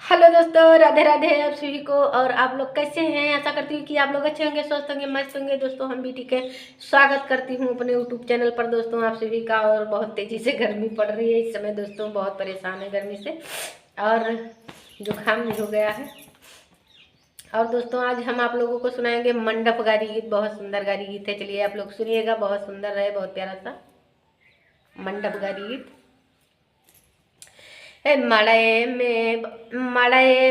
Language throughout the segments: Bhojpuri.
हेलो दोस्तों, राधे राधे आप सभी को। और आप लोग कैसे हैं? आशा करती हूँ कि आप लोग अच्छे होंगे, स्वस्थ होंगे, मस्त होंगे। दोस्तों हम भी ठीक है। स्वागत करती हूँ अपने यूट्यूब चैनल पर दोस्तों आप सभी का। और बहुत तेज़ी से गर्मी पड़ रही है इस समय दोस्तों, बहुत परेशान है गर्मी से और जुकाम भी हो गया है। और दोस्तों आज हम आप लोगों को सुनाएंगे मंडप गारी गीत। बहुत सुंदर गारी गीत है, चलिए आप लोग सुनिएगा। बहुत सुंदर है, बहुत प्यारा सा मंडप गारी गीत। मड़े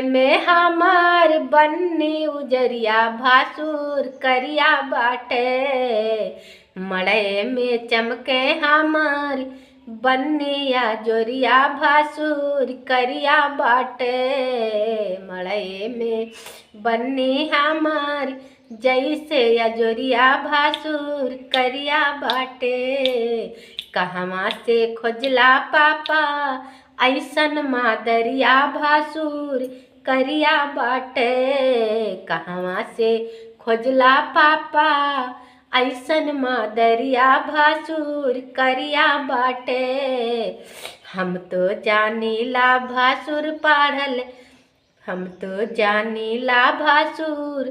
में हमार बन्नी उजरिया भासुर करिया बाटे। मड़े में चमके हमार बन्निया जोरिया भासुर करिया बाटे। मड़े में बन्नी हमार जैसे या जोरिया भासुर करिया बाटे। कहवा से खोजला पापा ऐसन मादरिया भासुर करिया बाटे। कहवा से खोजला पापा ऐसन मादरिया भासुर करिया बाटे। हम तो जानीला भासुर पढ़ल, हम तो जानीला भासुर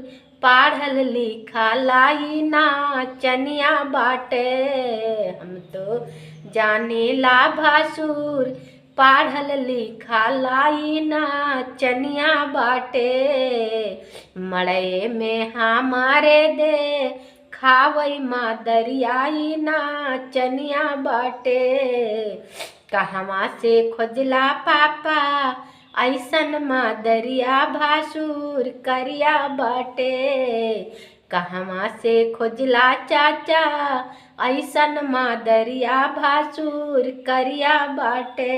पढ़ल लिखा लाई नाचनिया बाटे। हम तो जानीला भासुर पढ़ल लिखा लाई नाचनिया बाटे। मड़े में हमारे दे खावई मादरियाई नाचनिया बाटे। कहवा से खोजला पापा ऐसन मादरिया भासुर करिया बाटे। कहवा से खोजला चाचा ऐसन मादरिया भासुर करिया बाटे।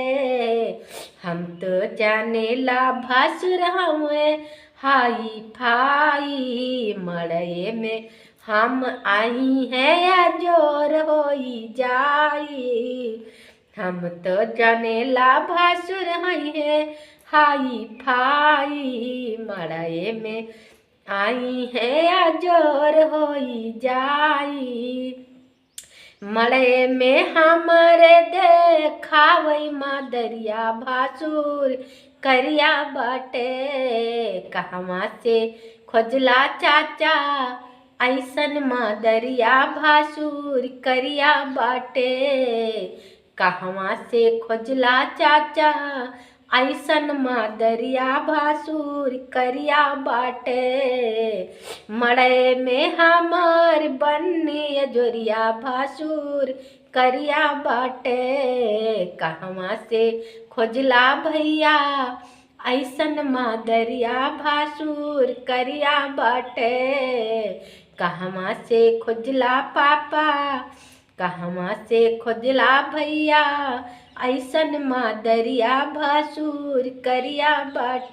हम तो जानेला भासुर हुए हाई फाई। मड़े में हम आई हैं या जोर होई जाई। हम तो जानेला भासुर हैं हाई फाई। मड़े में आई है या जोर होई जाई। मड़े में हमारे देखावई मादरिया भासुर करिया बाटे। कहवा से खोजला चाचा ऐसन मादरिया भासुर करिया बाटे। कहवा से खोजला चाचा ऐसन मादरिया भासुर करिया बाटे। मड़े में हमार बन्नी जोरिया भासुर करिया बाटे। कहवा से खोजला भैया ऐसन मादरिया भासुर करिया बाटे। कहवा से खोजला पापा, कहवा से खोजला भैया ऐसन मादरिया भासुर करिया बाटे।